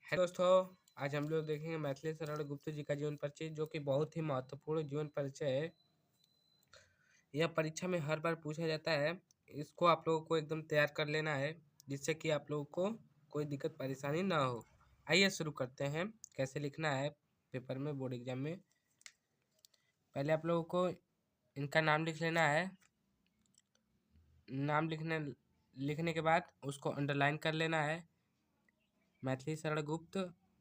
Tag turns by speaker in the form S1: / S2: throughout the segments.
S1: है दोस्तों, आज हम लोग देखेंगे मैथिली शरण गुप्त जी का जीवन परिचय, जो कि बहुत ही महत्वपूर्ण जीवन परिचय है। यह परीक्षा में हर बार पूछा जाता है। इसको आप लोगों को एकदम तैयार कर लेना है, जिससे कि आप लोगों को कोई दिक्कत परेशानी ना हो। आइए शुरू करते हैं। कैसे लिखना है पेपर में, बोर्ड एग्जाम में। पहले आप लोगों को इनका नाम लिख लेना है। नाम लिखने के बाद उसको अंडरलाइन कर लेना है। मैथिली शरण गुप्त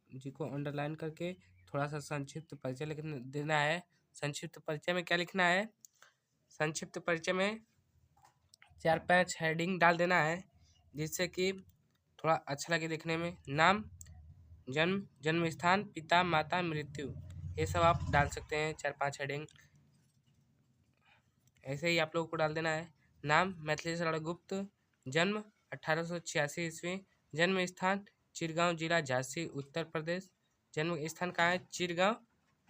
S1: जी को अंडरलाइन करके थोड़ा सा संक्षिप्त परिचय लिख देना है। संक्षिप्त परिचय में क्या लिखना है? संक्षिप्त परिचय में 4-5 हेडिंग डाल देना है, जिससे कि थोड़ा अच्छा लगे देखने में। नाम, जन्म, जन्म स्थान, पिता माता, मृत्यु, ये सब आप डाल सकते हैं 4-5 हेडिंग। ऐसे ही आप लोगों को डाल देना है। नाम मैथिली शरण गुप्त, जन्म 1886 ईस्वी, जन्म स्थान चिरगांव जिला झांसी उत्तर प्रदेश। जन्म स्थान कहाँ है? चिरगांव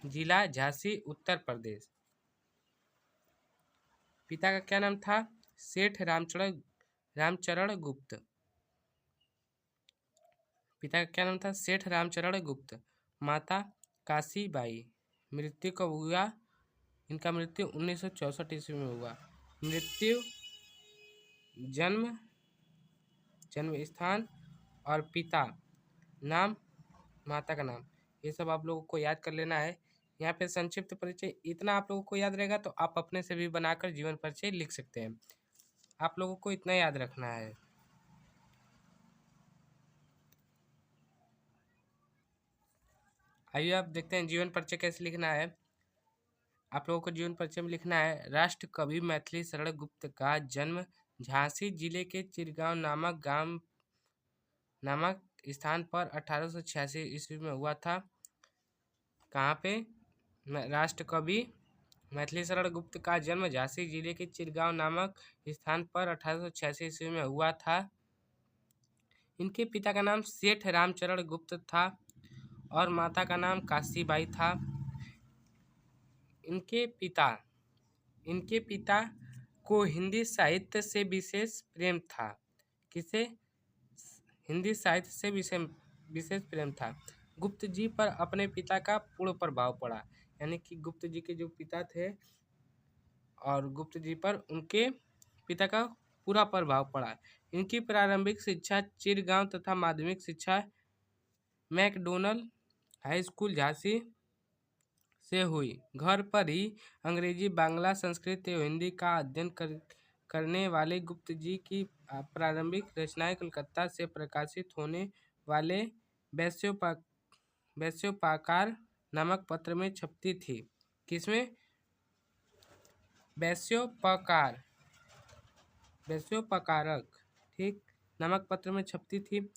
S1: जिला झांसी उत्तर प्रदेश। पिता का क्या नाम था? सेठ रामचरण गुप्त। पिता का क्या नाम था? सेठ रामचरण गुप्त। माता काशीबाई। मृत्यु कब हुआ? इनका मृत्यु 1964 ईस्वी में हुआ। मृत्यु, जन्म, जन्म स्थान और पिता, नाम, माता का नाम, ये सब आप लोगों को याद कर लेना है। यहाँ पे संक्षिप्त परिचय इतना आप लोगों को याद रहेगा तो आप अपने से भी बनाकर जीवन परिचय लिख सकते हैं। आप लोगों को इतना याद रखना है। आइए आप देखते हैं जीवन परिचय कैसे लिखना है। आप लोगों को जीवन परिचय में लिखना है, राष्ट्र कवि मैथिली शरण गुप्त का जन्म झांसी जिले के चिरगांव नामक स्थान पर 1886 ईस्वी में हुआ था। कहाँ पे? राष्ट्र कवि मैथिली शरण गुप्त का जन्म झांसी जिले के चिरगांव नामक स्थान पर 1886 ईस्वी में हुआ था। इनके पिता का नाम सेठ रामचरण गुप्त था और माता का नाम काशीबाई था। इनके पिता को हिंदी साहित्य से विशेष प्रेम था। किसे? हिंदी साहित्य से विशेष प्रेम था। गुप्त जी पर अपने पिता का पूर्ण प्रभाव पड़ा, यानी कि गुप्त जी के जो पिता थे और गुप्त जी पर उनके पिता का पूरा प्रभाव पड़ा। इनकी प्रारंभिक शिक्षा चिरगांव तथा माध्यमिक शिक्षा मैकडोनल्ड हाई स्कूल झांसी से हुई। घर पर ही अंग्रेजी, बांग्ला, संस्कृत एवं हिंदी का अध्ययन करने वाले गुप्त जी की प्रारंभिक रचनाएं कलकत्ता से प्रकाशित होने वाले वैश्योपकार नामक पत्र में छपती थी। किसमें? वैश्योपकारक, ठीक, नामक पत्र में छपती थी।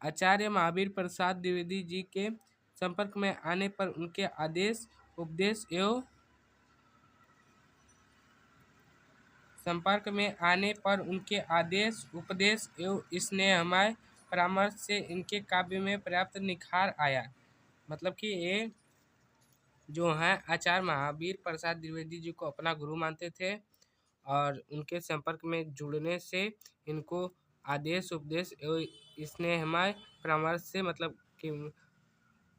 S1: आचार्य महावीर प्रसाद द्विवेदी जी के संपर्क में आने पर उनके आदेश, उपदेश एवं स्नेहमय परामर्श से इनके काव्य में पर्याप्त निखार आया। मतलब कि ये जो है आचार्य महावीर प्रसाद द्विवेदी जी को अपना गुरु मानते थे और उनके संपर्क में जुड़ने से इनको आदेश, उपदेश एवं स्नेहमय परामर्श से, मतलब कि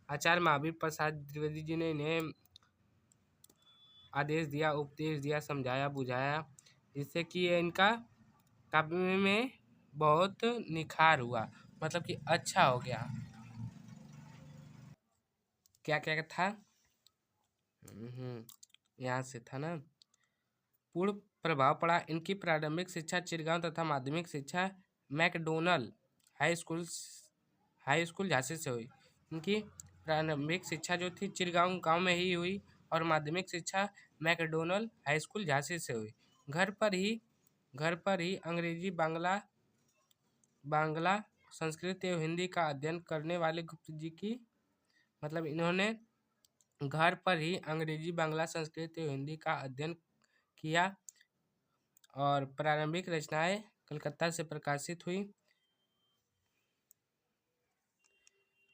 S1: आचार्य महावीर प्रसाद द्विवेदी जी ने इन्हें आदेश दिया, उपदेश दिया, समझाया, बुझाया, जिससे कि इनका काव्य में बहुत निखार हुआ, मतलब कि अच्छा हो गया। क्या क्या था? यहाँ से था ना। पूर्ण प्रभाव पड़ा। इनकी प्रारंभिक शिक्षा चिरगांव तथा माध्यमिक शिक्षा मैकडोनल्ड हाई स्कूल झांसी से हुई। इनकी प्रारंभिक शिक्षा जो थी चिरगांव गांव में ही हुई और माध्यमिक शिक्षा मैकडोनल्ड हाई स्कूल झांसी से हुई। घर पर ही अंग्रेजी, बांग्ला, संस्कृत एवं हिंदी का अध्ययन करने वाले गुप्त जी की, मतलब इन्होंने घर पर ही अंग्रेजी, बांग्ला, संस्कृत एवं हिंदी का अध्ययन किया और प्रारंभिक रचनाएं कलकत्ता से प्रकाशित हुई।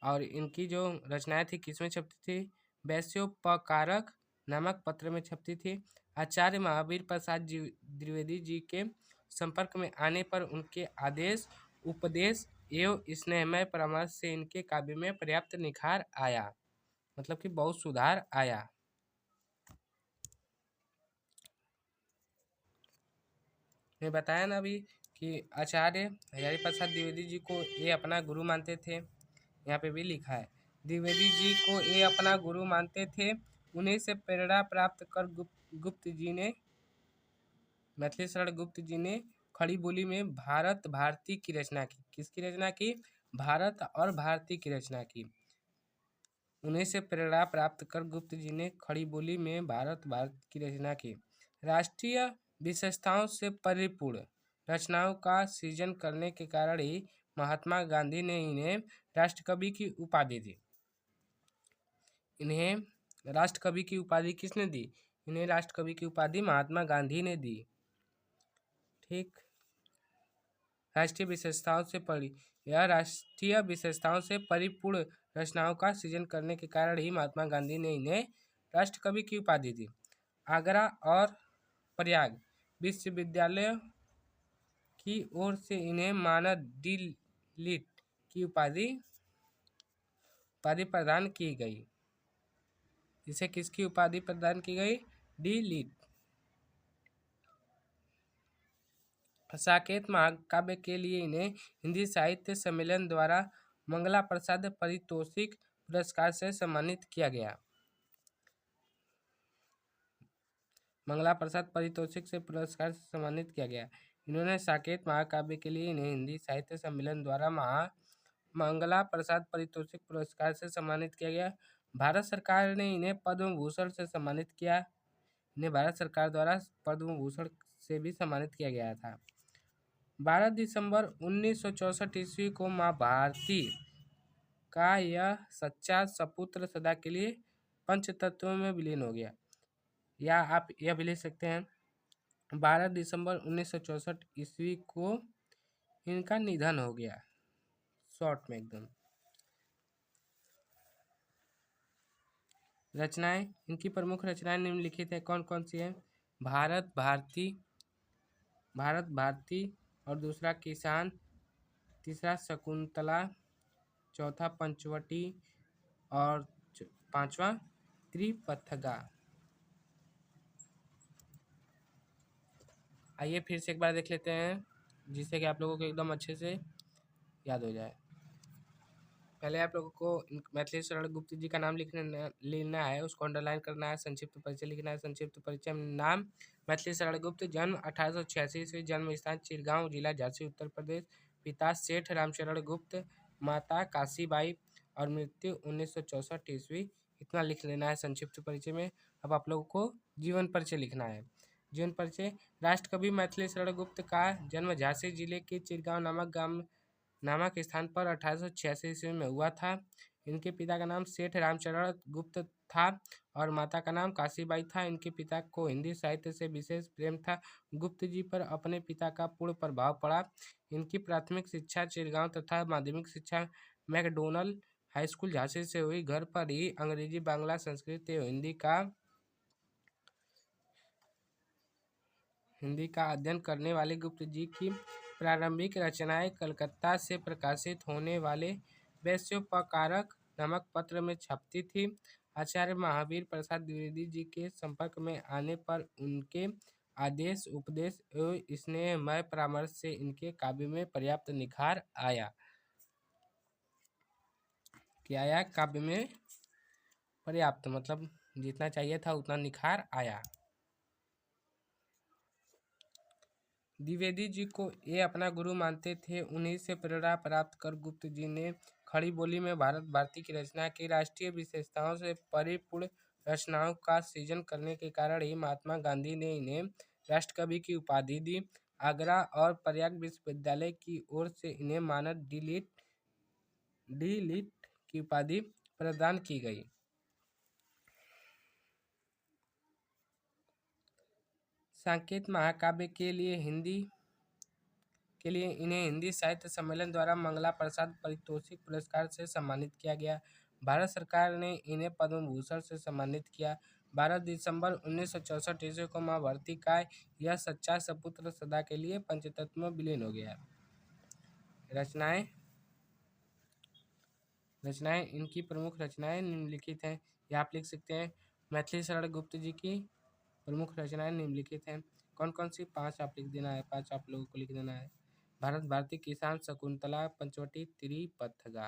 S1: और इनकी जो रचनाएं थी किसमें छपती थी? वैश्योपकारक नामक पत्र में छपती थी। आचार्य महावीर प्रसाद द्विवेदी जी के संपर्क में आने पर उनके आदेश, उपदेश एवं स्नेहमय परामर्श से इनके काव्य में पर्याप्त निखार आया, मतलब कि बहुत सुधार आया। मैं बताया ना अभी कि आचार्य हजारी प्रसाद द्विवेदी जी को ये अपना गुरु मानते थे, यहाँ पे भी लिखा है। द्विवेदी जी को ये अपना गुरु मानते थे, उन्हीं से प्रेरणा प्राप्त कर गुप्त जी ने मैथिली शरण गुप्त जी ने खड़ी बोली में भारत भारती की रचना की। किसकी रचना की? भारत और भारती की रचना की। उन्हीं से प्रेरणा प्राप्त कर गुप्त जी ने खड़ी बोली में भारत भारत की रचना की। राष्ट्रीय विशेषताओं से परिपूर्ण रचनाओं का सृजन करने के कारण ही महात्मा गांधी ने इन्हें राष्ट्रकवि की उपाधि दी। इन्हें राष्ट्रकवि की उपाधि किसने दी? इन्हें राष्ट्रकवि की उपाधि महात्मा गांधी ने दी। ठीक। राष्ट्रीय विशेषताओं से राष्ट्रीय विशेषताओं से परिपूर्ण रचनाओं का सृजन करने के कारण ही महात्मा गांधी ने इन्हें राष्ट्रकवि की उपाधि दी। आगरा और प्रयाग विश्वविद्यालय की ओर से इन्हें मानद डी लिट की उपाधि प्रदान की गई। इसे किसकी उपाधि प्रदान की गई? D Litt. साकेत महाकाव्य के लिए इन्हें हिंदी साहित्य सम्मेलन द्वारा मंगला प्रसाद पारितोषिक पुरस्कार से सम्मानित किया गया। मंगला प्रसाद पारितोषिक से पुरस्कार से सम्मानित किया गया। इन्होंने साकेत महाकाव्य के लिए इन्हें हिंदी साहित्य सम्मेलन द्वारा मंगला प्रसाद पारितोषिक पुरस्कार से सम्मानित किया गया। भारत सरकार ने इन्हें पद्म भूषण से सम्मानित किया। इन्हें भारत सरकार द्वारा पद्म भूषण से भी सम्मानित किया गया था। 12 दिसंबर 1964 ईस्वी को माँ भारती का यह सच्चा सपुत्र सदा के लिए पंचतत्वों में विलीन हो गया। या आप यह भी लिख सकते हैं 12 दिसंबर 1964 ईस्वी को इनका निधन हो गया। शॉर्ट में एकदम। रचनाएं, इनकी प्रमुख रचनाएं निम्नलिखित है। कौन कौन सी है? भारत भारती और दूसरा किसान, तीसरा शकुंतला, चौथा पंचवटी और पांचवा त्रिपथगा। आइए फिर से एक बार देख लेते हैं जिससे कि आप लोगों को एकदम अच्छे से याद हो जाए। पहले आप लोगों को मैथिली शरण गुप्त जी का नाम लेना है, उसको अंडरलाइन करना है, संक्षिप्त परिचय लिखना है। संक्षिप्त परिचय में नाम मैथिली शरण गुप्त, जन्म 1886 ईस्वी, जन्म स्थान चिरगांव, जिला झांसी, उत्तर प्रदेश, पिता सेठ रामचरण गुप्त, माता काशीबाई और मृत्यु 1964 ईस्वी। इतना लिख लेना है संक्षिप्त परिचय में। अब आप लोगों को जीवन परिचय लिखना है। जीवन परिचय, राष्ट्रकवि मैथिली शरण गुप्त का जन्म झांसी जिले के चिरगांव नामक स्थान पर 1886 ईस्वी में हुआ था। इनके पिता का नाम सेठ रामचरण गुप्त था और माता का नाम काशीबाई था। इनके पिता को हिंदी साहित्य से विशेष प्रेम था। गुप्त जी पर अपने पिता का पूर्ण प्रभाव पड़ा। इनकी प्राथमिक शिक्षा चिरगांव तथा माध्यमिक शिक्षा मैकडोनल्ड हाई स्कूल झांसी से हुई। घर पर ही अंग्रेजी, बांग्ला, संस्कृत एवं हिंदी का अध्ययन करने वाले गुप्त जी की प्रारंभिक रचनाएं कलकत्ता से प्रकाशित होने वाले वैश्योपकारक नामक पत्र में छपती थी। आचार्य महावीर प्रसाद द्विवेदी जी के संपर्क में आने पर उनके आदेश, उपदेश एवं स्नेहमय परामर्श से इनके काव्य में पर्याप्त निखार आया। क्या आया? काव्य में पर्याप्त मतलब जितना चाहिए था उतना निखार आया। द्विवेदी जी को ये अपना गुरु मानते थे, उन्हीं से प्रेरणा प्राप्त कर गुप्त जी ने खड़ी बोली में भारत भारती की रचना की। राष्ट्रीय विशेषताओं से परिपूर्ण रचनाओं का सृजन करने के कारण ही महात्मा गांधी ने इन्हें राष्ट्रकवि की उपाधि दी। आगरा और प्रयाग विश्वविद्यालय की ओर से इन्हें मानद डी लिट की उपाधि प्रदान की गई। साकेत महाकाव्य के लिए इन्हें हिंदी साहित्य सम्मेलन द्वारा मंगला प्रसाद पारितोषिक पुरस्कार से सम्मानित किया गया। भारत सरकार ने इन्हें पद्म भूषण से सम्मानित किया। 12 दिसंबर 1964 ईस्वी को माँ भारती का यह सच्चा सपुत्र सदा के लिए पंचतत्व में विलीन हो गया। रचनाएं, रचनाएं, इनकी प्रमुख रचनाएं निम्नलिखित हैं। या आप लिख सकते हैं मैथिली शरण गुप्त जी की प्रमुख रचनाएं निम्नलिखित हैं। कौन कौन सी? 5 आप लिख देना है, 5 आप लोगों को लिख देना है। भारत भारती, किसान, शकुंतला, पंचवटी, त्रिपथगा।